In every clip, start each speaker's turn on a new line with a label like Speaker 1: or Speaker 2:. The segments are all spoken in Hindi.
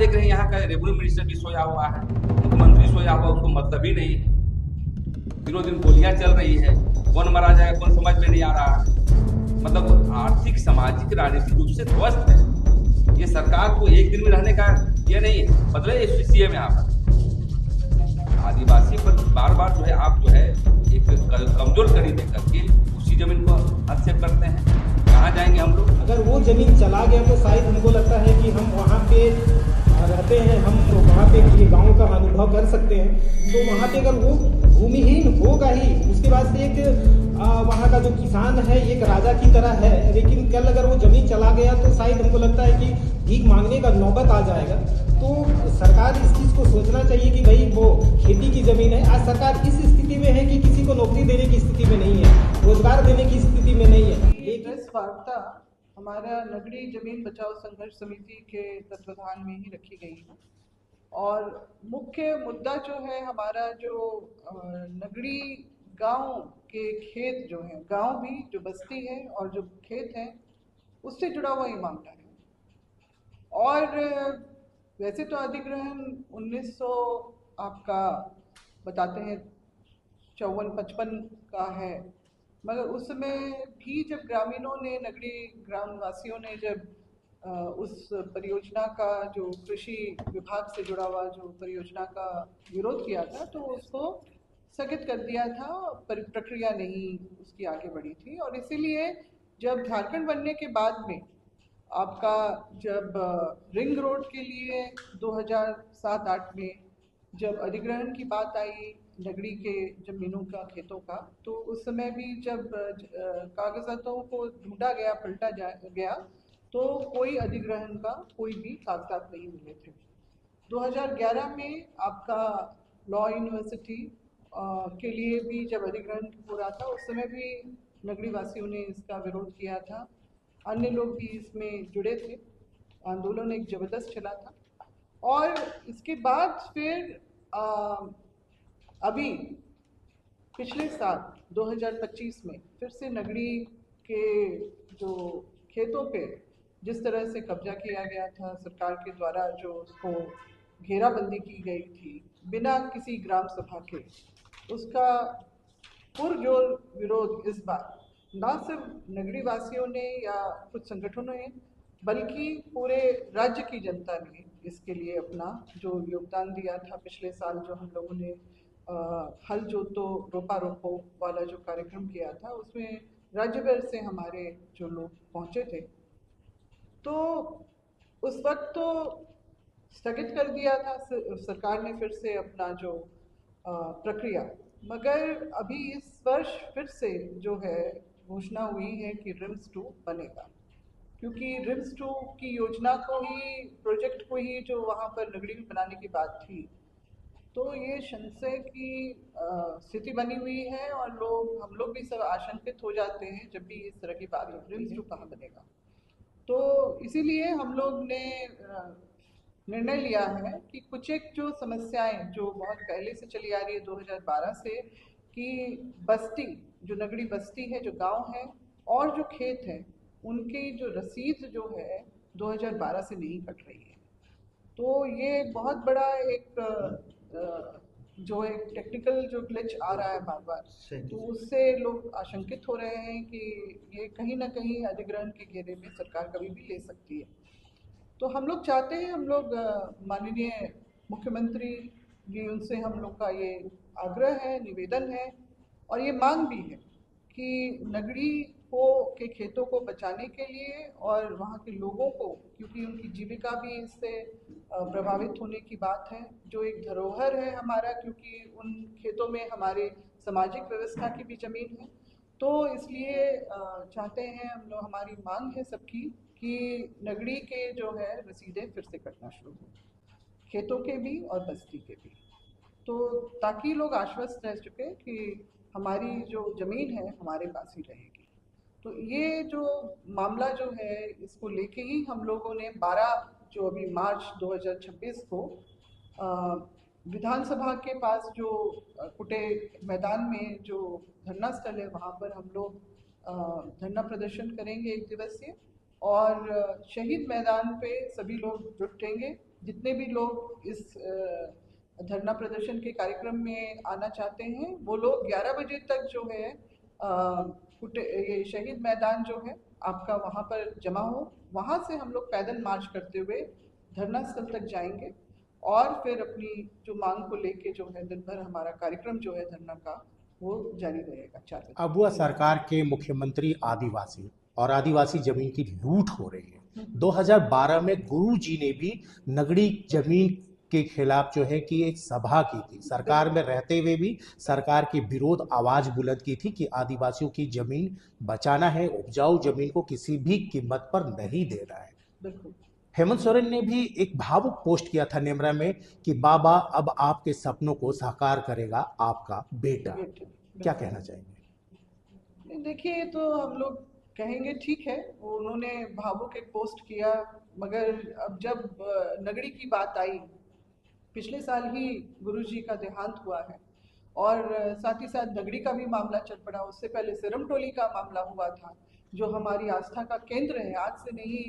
Speaker 1: देख रहे हैं यहाँ का रेवेन्यू मिनिस्टर भी सोया हुआ है, मुख्यमंत्री सोया हुआ, उसको मतलब ही नहीं है। दिनों दिन गोलियां चल रही है, कौन मारा जाएगा कौन समझ में नहीं आ रहा है। मतलब आर्थिक सामाजिक राजनीतिक रूप से ध्वस्त है। ये सरकार को एक दिन में रहने का ये नहीं है, मतलब ये सीएम यहाँ पर आदिवासी पर बार बार जो है आप जो है एक कमजोर कड़ी दे करके उसी जमीन को हस्तक्षेप करते हैं। कहाँ जाएंगे हम लोग?
Speaker 2: अगर वो जमीन चला गया तो शायद हमको लगता है कि हम वहाँ पे रहते हैं, हम वहाँ पे ये गाँव का अनुभव कर सकते हैं। तो वहाँ पे अगर वो भूमिहीन होगा ही, उसके बाद से एक वहाँ का जो किसान है एक राजा की तरह है, लेकिन कल अगर वो जमीन चला गया तो शायद हमको लगता है कि भीख मांगने का नौबत आ जाएगा। तो सरकार इस चीज़ को सोचना चाहिए कि भाई वो खेती की ज़मीन है। आज सरकार इस स्थिति में है कि किसी को नौकरी देने की स्थिति में नहीं है, रोजगार देने की स्थिति में नहीं है।
Speaker 3: प्रेस वार्ता हमारा नगरी जमीन बचाओ संघर्ष समिति के तत्वाधान में ही रखी गई है और मुख्य मुद्दा जो है हमारा जो नगरी गांव के खेत जो है, गांव भी जो बस्ती है और जो खेत है उससे जुड़ा हुआ ये मामला है। और वैसे तो अधिग्रहण 1900 आपका बताते हैं 54-55 का है, मगर उस समय भी जब ग्रामीणों ने, नगरी ग्रामवासियों ने जब उस परियोजना का, जो कृषि विभाग से जुड़ा हुआ जो परियोजना का विरोध किया था, तो उसको स्थगित कर दिया था, प्रक्रिया नहीं उसकी आगे बढ़ी थी। और इसीलिए जब झारखंड बनने के बाद में आपका जब रिंग रोड के लिए 2007-8 में जब अधिग्रहण की बात आई नगरी के जमीनों का, खेतों का, तो उस समय भी जब कागजातों को ढूंढा गया, पलटा गया, तो कोई अधिग्रहण का कोई भी कागजात नहीं मिले थे। 2011 में आपका लॉ यूनिवर्सिटी के लिए भी जब अधिग्रहण हो रहा था, उस समय भी नगरी वासियों ने इसका विरोध किया था, अन्य लोग भी इसमें जुड़े थे, आंदोलन एक जबरदस्त चला था। और इसके बाद फिर अभी पिछले साल 2025 में फिर से नगरी के जो खेतों पे जिस तरह से कब्जा किया गया था सरकार के द्वारा, जो उसको घेराबंदी की गई थी बिना किसी ग्राम सभा के, उसका पुरजोर विरोध इस बार न सिर्फ नगरी वासियों ने या कुछ संगठनों ने, बल्कि पूरे राज्य की जनता ने इसके लिए अपना जो योगदान दिया था। पिछले साल जो हम लोगों ने हल जोतो रोपा रोपो वाला जो कार्यक्रम किया था, उसमें राज्य भर से हमारे जो लोग पहुंचे थे। तो उस वक्त तो स्थगित कर दिया था सरकार ने फिर से अपना जो प्रक्रिया, मगर अभी इस वर्ष फिर से जो है घोषणा हुई है कि रिम्स 2 बनेगा, क्योंकि रिम्स 2 की योजना को ही, प्रोजेक्ट को ही जो वहाँ पर नगरी में बनाने की बात थी, तो ये संशय की स्थिति बनी हुई है और हम लोग भी सब आशंकित हो जाते हैं जब भी इस तरह की बात हो, रिम्स 2 कहाँ बनेगा। तो इसीलिए हम लोग ने निर्णय लिया है कि कुछ एक जो समस्याएं जो बहुत पहले से चली आ रही है 2012 से, कि बस्ती, जो नगरी बस्ती है, जो गांव है और जो खेत है, उनकी जो रसीद जो है 2012 से नहीं कट रही है। तो ये बहुत बड़ा एक जो एक टेक्निकल जो ग्लिच आ रहा है बार बार, तो उससे लोग आशंकित हो रहे हैं कि ये कहीं ना कहीं अधिग्रहण के घेरे में सरकार कभी भी ले सकती है। तो हम लोग चाहते हैं, हम लोग माननीय मुख्यमंत्री जी, उनसे हम लोग का ये आग्रह है, निवेदन है और ये मांग भी है कि नगरी के खेतों को बचाने के लिए और वहाँ के लोगों को, क्योंकि उनकी जीविका भी इससे प्रभावित होने की बात है, जो एक धरोहर है हमारा, क्योंकि उन खेतों में हमारे सामाजिक व्यवस्था की भी जमीन है। तो इसलिए चाहते हैं हम लोग, हमारी मांग है सबकी कि नगरी के जो है रसीदें फिर से कटना शुरू हो, खेतों के भी और बस्ती के भी, तो ताकि लोग आश्वस्त रह चुके कि हमारी जो ज़मीन है हमारे पास ही रहेगी। तो ये जो मामला जो है, इसको लेके ही हम लोगों ने 12 जो अभी मार्च 2026 को विधानसभा के पास जो कुटे मैदान में जो धरना स्थल है, वहाँ पर हम लोग धरना प्रदर्शन करेंगे 1 दिवसीय, और शहीद मैदान पे सभी लोग जुटेंगे जितने भी लोग इस धरना प्रदर्शन के कार्यक्रम में आना चाहते हैं वो लोग 11 बजे तक जो है ये शहीद मैदान जो है आपका वहाँ पर जमा हो। वहाँ से हम लोग पैदल मार्च करते हुए धरना स्थल तक जाएंगे और फिर अपनी जो मांग को लेके जो है दिन भर हमारा कार्यक्रम जो है धरना का वो जारी रहेगा 4 बजे।
Speaker 4: अब वह सरकार के मुख्यमंत्री आदिवासी और आदिवासी जमीन की लूट हो रही है। 2012 में गुरु जी ने भी नगड़ी जमीन के खिलाफ जो है कि एक सभा की थी, सरकार में रहते हुए भी सरकार के विरोध आवाज बुलंद की थी कि आदिवासियों की जमीन बचाना है, उपजाऊ जमीन को किसी भी कीमत पर नहीं देना है।
Speaker 3: बिल्कुल।
Speaker 4: हेमंत सोरेन ने भी एक भावुक पोस्ट किया था नेमरा में कि बाबा अब आपके सपनों को साकार करेगा आपका बेटा। क्या कहना चाहेंगे?
Speaker 3: देखिए, तो हम लोग कहेंगे ठीक है, उन्होंने भावुक एक पोस्ट किया, मगर अब जब नगड़ी की बात आई, पिछले साल ही गुरुजी का देहांत हुआ है और साथ ही साथ नगड़ी का भी मामला चल पड़ा। उससे पहले सिरमटोली का मामला हुआ था जो हमारी आस्था का केंद्र है। आज से नहीं,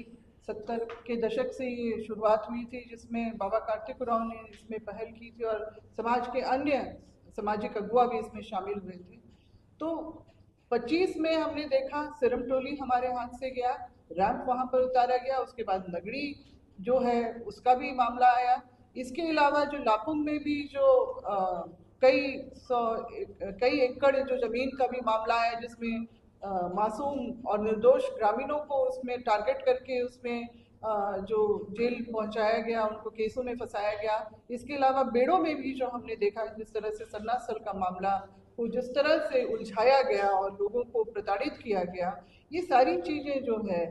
Speaker 3: 70 के दशक से ये शुरुआत हुई थी जिसमें बाबा कार्तिक उरांव ने इसमें पहल की थी और समाज के अन्य सामाजिक अगुआ भी इसमें शामिल हुए थे। तो 25 में हमने देखा सिरमटोली हमारे हाथ से गया, रैंप वहाँ पर उतारा गया, उसके बाद नगड़ी जो है उसका भी मामला आया। इसके अलावा जो लापुंग में भी जो कई एकड़ जो जमीन का भी मामला है जिसमें मासूम और निर्दोष ग्रामीणों को उसमें टारगेट करके उसमें जो जेल पहुंचाया गया, उनको केसों में फंसाया गया। इसके अलावा बेड़ों में भी जो हमने देखा जिस तरह से सरना स्थल का मामला को जिस तरह से उलझाया गया और लोगों को प्रताड़ित किया गया, ये सारी चीज़ें जो है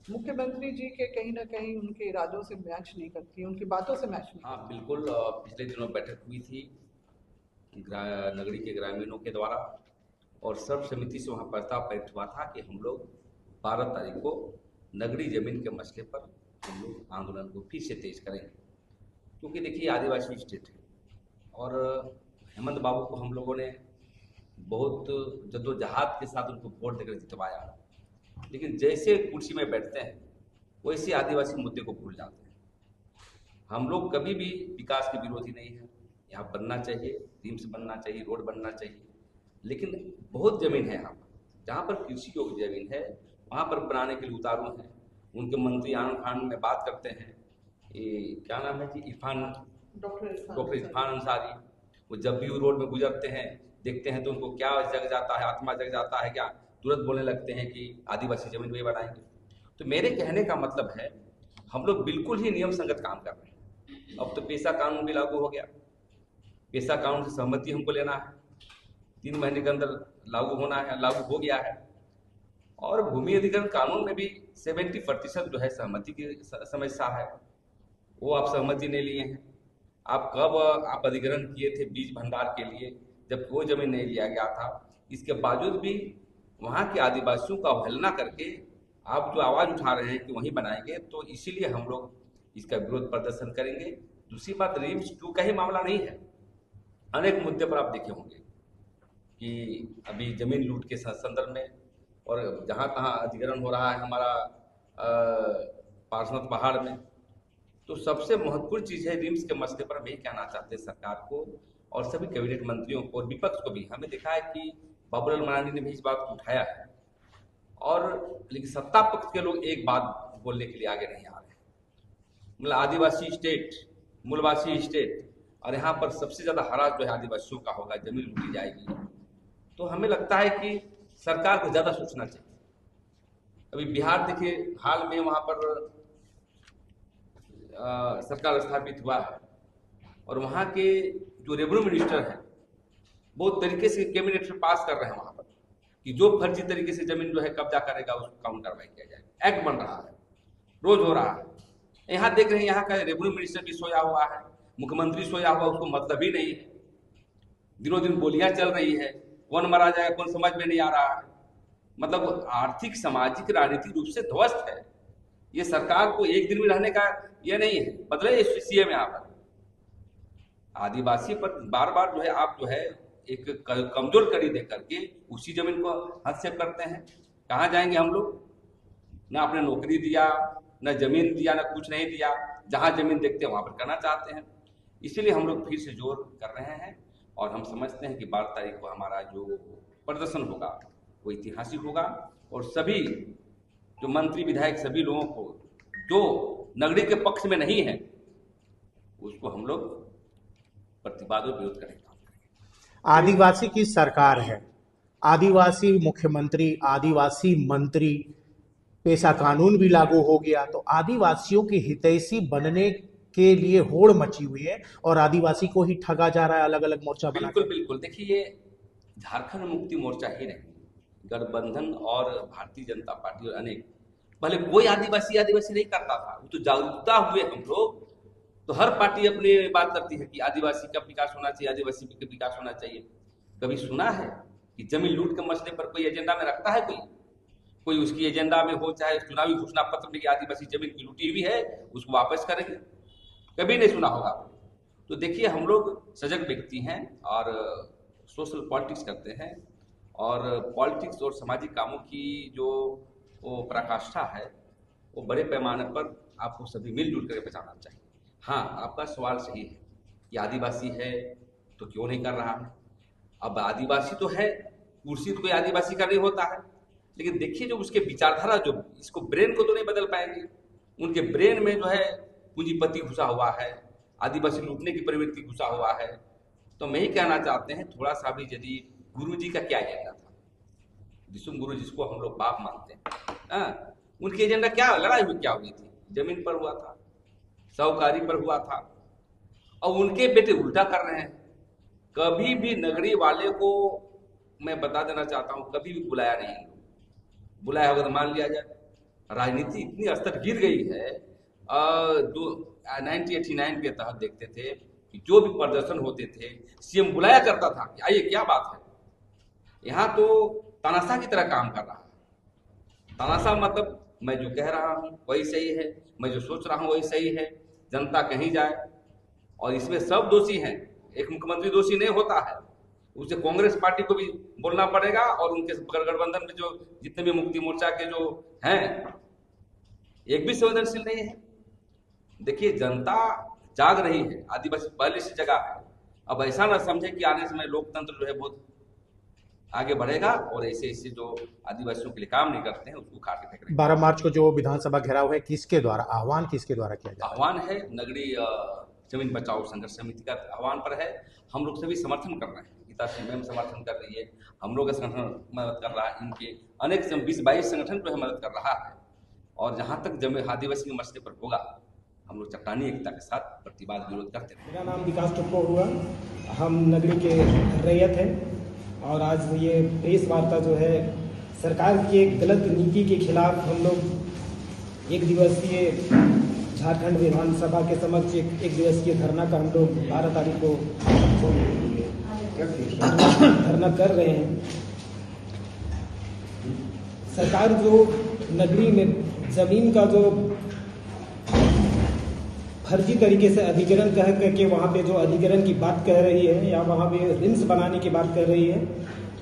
Speaker 3: मुख्यमंत्री जी के कहीं ना कहीं उनके इरादों से मैच नहीं करती, उनकी बातों से मैच नहीं।
Speaker 1: हाँ बिल्कुल, पिछले दिनों बैठक हुई थी नगरी के ग्रामीणों के द्वारा और सर्वसम्मति से वहाँ प्रस्ताव पारित हुआ था कि हम लोग 12 तारीख को नगरी जमीन के मसले पर हम लोग आंदोलन को फिर से तेज करेंगे, क्योंकि देखिए आदिवासी स्टेट है और हेमंत बाबू को हम लोगों ने बहुत जद्दोजहद के साथ उनको वोट देकर जितवाया, लेकिन जैसे कुर्सी में बैठते हैं वैसे आदिवासी मुद्दे को भूल जाते हैं। हम लोग कभी भी विकास के विरोधी नहीं हैं, यहाँ बनना चाहिए, रिम्स बनना चाहिए, रोड बनना चाहिए, लेकिन बहुत ज़मीन है यहाँ पर, जहाँ पर कृषि योग्य ज़मीन है वहाँ पर बनाने के लिए उतारू हैं। उनके मंत्री आनंद खान में बात करते हैं, ये क्या नाम है जी, डॉक्टर इरफान अंसारी, वो जब भी वो रोड में गुजरते हैं देखते हैं तो उनको क्या जग जाता है, आत्मा जग जाता है, क्या तुरंत बोलने लगते हैं कि आदिवासी जमीन वे बनाएंगे। तो मेरे कहने का मतलब है हम लोग बिल्कुल ही नियम संगत काम कर रहे हैं। अब तो पेशा कानून भी लागू हो गया, पेशा कानून से सहमति हमको लेना है, 3 महीने के अंदर लागू होना है, लागू हो गया है। और भूमि अधिग्रहण कानून में भी 70% जो है सहमति की समस्या है, वो आप सहमति नहीं लिए हैं। आप कब आप अधिग्रहण किए थे बीज भंडार के लिए, जब वो जमीन नहीं लिया गया था, इसके बावजूद भी वहाँ के आदिवासियों का अवहेलना करके आप जो आवाज़ उठा रहे हैं कि वहीं बनाएंगे, तो इसीलिए हम लोग इसका विरोध प्रदर्शन करेंगे। दूसरी बात, रिम्स 2 का ही मामला नहीं है, अनेक मुद्दे पर आप देखे होंगे कि अभी जमीन लूट के संदर्भ में और जहाँ तहाँ अधिग्रहण हो रहा है हमारा पार्श्वनाथ पहाड़ में, तो सबसे महत्वपूर्ण चीज़ है रिम्स के मसले पर हम यही कहना चाहते हैं सरकार को और सभी कैबिनेट मंत्रियों को और विपक्ष को भी। हमें देखा है कि बाबूलाल मरांडी ने भी इस बात को उठाया है, और लेकिन सत्ता पक्ष के लोग एक बात बोलने के लिए आगे नहीं आ रहे। मतलब आदिवासी स्टेट, मूलवासी स्टेट, और यहाँ पर सबसे ज़्यादा हरास जो है आदिवासियों का होगा, जमीन लूटी जाएगी। तो हमें लगता है कि सरकार को ज़्यादा सोचना चाहिए। अभी बिहार देखिए, हाल में वहाँ पर सरकार स्थापित हुआ है और वहाँ के जो रेवेन्यू मिनिस्टर हैं बहुत तरीके से कैबिनेट में पास कर रहे हैं वहाँ पर कि जो फर्जी तरीके से जमीन जो है कब्जा करेगा उसको काउंटर कार्रवाई किया जाएगा। एक्ट बन रहा है, रोज हो रहा है। यहाँ देख रहे हैं यहाँ का रेवेन्यू मिनिस्टर भी सोया हुआ है, मुख्यमंत्री सोया हुआ, उसको मतलब ही नहीं है। दिनों दिन गोलियां चल रही है, कौन मारा जाएगा कौन समझ में नहीं आ रहा है। मतलब आर्थिक सामाजिक राजनीतिक रूप से ध्वस्त है। ये सरकार को एक दिन में रहने का ये नहीं है, बदले सीएम यहाँ पर आदिवासी पर बार बार जो है आप जो है एक कमजोर कड़ी दे करके उसी जमीन को हस्तक्षेप करते हैं। कहाँ जाएंगे हम लोग? ना आपने नौकरी दिया, ना जमीन दिया, ना कुछ नहीं दिया। जहां जमीन देखते हैं वहां पर करना चाहते हैं। इसीलिए हम लोग फिर से जोर कर रहे हैं और हम समझते हैं कि 12 तारीख को हमारा जो प्रदर्शन होगा वो ऐतिहासिक होगा और सभी जो मंत्री विधायक सभी लोगों को जो नगरी के पक्ष में नहीं है उसको हम लोग प्रतिवाद और विरोध करेंगे।
Speaker 4: आदिवासी की सरकार है, आदिवासी मुख्यमंत्री, आदिवासी मंत्री, पेशा कानून भी लागू हो गया, तो आदिवासियों के हितैषी बनने के लिए होड़ मची हुई है और आदिवासी को ही ठगा जा रहा है अलग अलग मोर्चा बना।
Speaker 1: बिल्कुल बिल्कुल, देखिए ये झारखंड मुक्ति मोर्चा ही नहीं, गठबंधन और भारतीय जनता पार्टी और अनेक, पहले कोई आदिवासी नहीं करता था, वो तो जागरूकता हुए हम लोग, तो हर पार्टी अपनी बात करती है कि आदिवासी का विकास होना चाहिए, आदिवासी का विकास होना चाहिए। कभी सुना है कि जमीन लूट के मसले पर कोई एजेंडा में रखता है? कोई उसकी एजेंडा में हो, चाहे चुनावी घोषणा पत्र में कि आदिवासी जमीन की लूटी हुई है उसको वापस करेंगे, कभी नहीं सुना होगा। तो देखिए हम लोग सजग व्यक्ति हैं और सोशल पॉलिटिक्स करते हैं और पॉलिटिक्स और सामाजिक कामों की जो वो पराकाष्ठा है वो बड़े पैमाने पर आपको सभी मिलजुल करके बचाना चाहिए। हाँ, आपका सवाल सही है कि आदिवासी है तो क्यों नहीं कर रहा है। अब आदिवासी तो है, कुर्सी तो कोई आदिवासी का नहीं होता है, लेकिन देखिए जो उसके विचारधारा, जो इसको ब्रेन को तो नहीं बदल पाएंगे, उनके ब्रेन में जो है पूंजीपति घुसा हुआ है, आदिवासी लूटने की प्रवृत्ति घुसा हुआ है। तो मैं ही कहना चाहते हैं थोड़ा सा भी, यदि गुरु जी का क्या एजेंडा था, विष्णु गुरु जिसको हम लोग बाप मानते हैं, उनकी एजेंडा क्या, लड़ाई हुई क्या हुई थी? जमीन पर हुआ था, साहूकारी पर हुआ था, और उनके बेटे उल्टा कर रहे हैं। कभी भी नगरी वाले को मैं बता देना चाहता हूं, कभी भी बुलाया नहीं, बुलाया होगा तो मान लिया जाए। राजनीति इतनी स्तर गिर गई है, जो 1989 के तहत देखते थे कि जो भी प्रदर्शन होते थे सीएम बुलाया करता था कि आइए, क्या बात है। यहाँ तो तानाशाह की तरह काम कर रहा है। तानाशाह मतलब मैं जो कह रहा हूँ वही सही है, मैं जो सोच रहा हूँ वही सही है, जनता कहीं जाए। और इसमें सब दोषी हैं, एक मुख्यमंत्री दोषी नहीं होता है, उसे कांग्रेस पार्टी को भी बोलना पड़ेगा और उनके गठबंधन में जो जितने भी मुक्ति मोर्चा के जो हैं एक भी संवेदनशील नहीं है। देखिए जनता जाग रही है, आदिवासी पहले से जगह है। अब ऐसा ना समझे कि आने समय लोकतंत्र जो है बहुत आगे बढ़ेगा और ऐसे ऐसे जो आदिवासियों के लिए काम नहीं करते हैं उसको खा के फेंक रहे हैं।
Speaker 4: 12 मार्च को जो विधानसभा घेराव है, किसके द्वारा आह्वान, किसके द्वारा किया जाए?
Speaker 1: आह्वान है नगरी जमीन बचाओ संघर्ष समिति का आह्वान पर है। हम लोग सभी समर्थन कर रहे हैं, गीता सिंह समर्थन कर रही है, हम लोग का संगठन मदद कर रहा है, इनके अनेक 20-22 संगठन जो है मदद कर रहा है। और जहाँ तक जमीन आदिवासी के मसले पर होगा हम लोग चट्टानी एकता के साथ प्रतिवाद विरोध करते हैं।
Speaker 2: मेरा नाम विकास टुप्पो हुआ, हम नगरी के रैयत हैं और आज ये प्रेस वार्ता जो है सरकार की एक गलत नीति के खिलाफ हम लोग एक दिवसीय झारखंड विधानसभा के समक्ष एक दिवसीय धरना का हम लोग 12 तारीख को धरना कर रहे हैं। सरकार जो नगरी में जमीन का जो फर्जी तरीके से अधिग्रहण कह करके वहाँ पे जो अधिग्रहण की बात कह रही है या वहाँ पे रिम्स बनाने की बात कर रही है,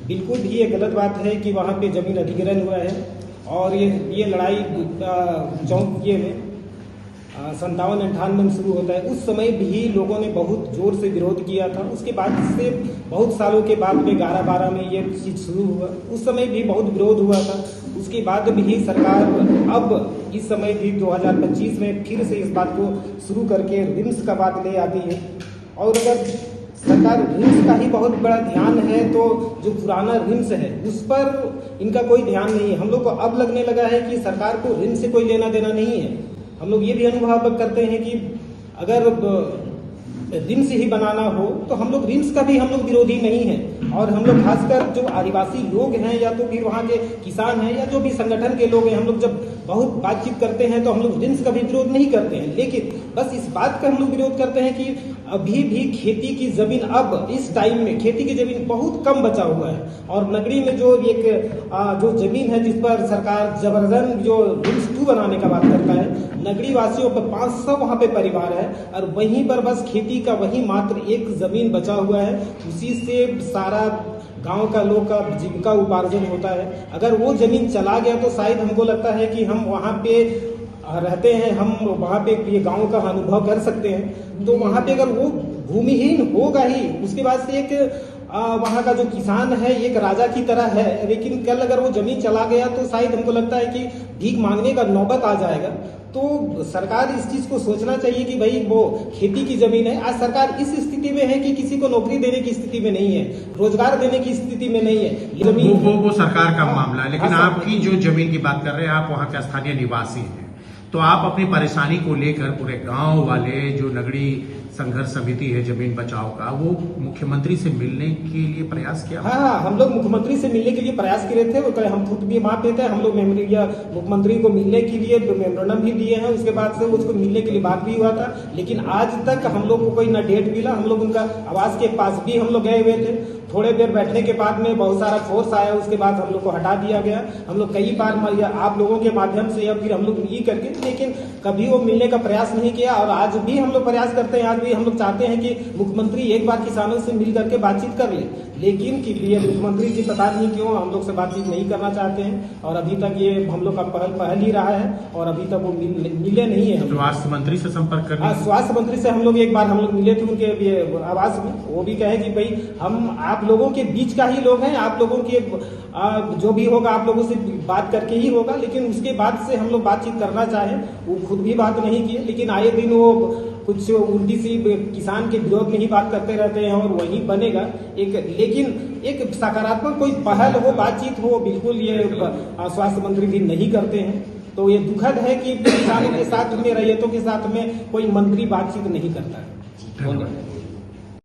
Speaker 2: बिल्कुल भी ये गलत बात है कि वहाँ पे जमीन अधिग्रहण हुआ है। और ये लड़ाई ये में 57-58 में शुरू होता है। उस समय भी लोगों ने बहुत जोर से विरोध किया था। उसके बाद से बहुत सालों के बाद में 11-12 में ये चीज़ शुरू हुआ, उस समय भी बहुत विरोध हुआ था। उसके बाद भी सरकार अब इस समय भी 2025 में फिर से इस बात को शुरू करके रिम्स का बात ले आती है। और अगर सरकार रिम्स का ही बहुत बड़ा ध्यान है तो जो पुराना रिम्स है उस पर इनका कोई ध्यान नहीं है। हम लोग को अब लगने लगा है कि सरकार को रिम्स से कोई लेना देना नहीं है। हम लोग ये भी अनुभव करते हैं कि अगर रिम्स ही बनाना हो तो हम लोग रिम्स का भी हम लोग विरोधी नहीं है। और हम लोग खासकर जो आदिवासी लोग हैं या तो फिर वहाँ के किसान हैं या जो भी संगठन के लोग हैं, हम लोग जब बहुत बातचीत करते हैं तो हम लोग रिम्स का भी विरोध नहीं करते हैं, लेकिन बस इस बात का हम लोग विरोध करते हैं कि अभी भी खेती की जमीन, अब इस टाइम में खेती की जमीन बहुत कम बचा हुआ है। और नगरी में जो एक जो जमीन है जिस पर सरकार जबरदस्त जो रिम्स 2 बनाने का बात करता है, नगरी वासियों पर 500 वहाँ पे परिवार है और वहीं पर बस खेती का वही मात्र एक जमीन बचा हुआ है, उसी से सारा गांव का लोग का जीविका उपार्जन होता है। अगर वो जमीन चला गया तो शायद हमको लगता है कि हम वहाँ पे रहते हैं, हम वहाँ पे ये गांव का अनुभव कर सकते हैं। तो वहाँ पे अगर वो भूमिहीन होगा ही, उसके बाद से एक वहाँ का जो किसान है एक राजा की तरह है, लेकिन कल अगर वो जमीन चला गया तो शायद हमको लगता है कि भीख मांगने का नौबत आ जाएगा। तो सरकार इस चीज को सोचना चाहिए कि भाई वो खेती की जमीन है। आज सरकार इस स्थिति में है कि किसी को नौकरी देने की स्थिति में नहीं है, रोजगार देने की स्थिति में नहीं है। जमीन
Speaker 4: वो सरकार का मामला है, लेकिन
Speaker 2: हाँ,
Speaker 4: आपकी जो जमीन की बात कर रहे हैं, आप वहाँ के स्थानीय निवासी हैं, तो आप अपनी परेशानी को लेकर पूरे गांव वाले जो नगड़ी संघर्ष समिति है जमीन बचाओ का, वो मुख्यमंत्री से मिलने के लिए प्रयास किया?
Speaker 2: हाँ, हम लोग मुख्यमंत्री से मिलने के लिए प्रयास किए थे। वो हम खुद भी वहाँ पे थे, हम लोग मुख्यमंत्री को मिलने के लिए मेमोरेंडम भी दिए हैं। उसके बाद से उसको मिलने के लिए बात भी हुआ था, लेकिन आज तक हम लोग को कोई ना डेट मिला। हम लोग उनका आवास के पास भी हम लोग गए हुए थे। थोड़े देर बैठने के बाद में बहुत सारा फोर्स आया, उसके बाद हम लोग को हटा दिया गया। हम लोग कई बार आप लोगों के माध्यम से या फिर हम लोग ये करके, लेकिन कभी वो मिलने का प्रयास नहीं किया। और आज भी हम लोग प्रयास करते हैं, आज भी हम लोग चाहते हैं कि मुख्यमंत्री एक बार किसानों से मिल करके बातचीत कर ले, लेकिन ये मुख्यमंत्री जी पता नहीं क्यों हम लोग से बातचीत नहीं करना चाहते हैं। और अभी तक ये हम लोग का पहल ही रहा है और अभी तक वो मिले नहीं है।
Speaker 4: स्वास्थ्य मंत्री से संपर्क करना?
Speaker 2: स्वास्थ्य मंत्री से हम लोग एक बार हम लोग मिले थे उनके आवास में। वो भी कहे कि भाई हम आप लोगों के बीच का ही लोग हैं, आप लोगों के जो भी होगा आप लोगों से बात करके ही होगा। लेकिन उसके बाद से हम लोग बातचीत करना चाहें, वो खुद भी बात नहीं किए, लेकिन आए दिन वो कुछ उल्टी सी किसान के विरोध में ही बात करते रहते हैं और वही बनेगा लेकिन एक सकारात्मक कोई पहल हो, बातचीत हो, बिल्कुल ये स्वास्थ्य मंत्री भी नहीं करते हैं। तो ये दुखद है कि किसानों के साथ में, रैयतों के साथ में कोई मंत्री बातचीत नहीं करता है।
Speaker 4: धन्यवाद।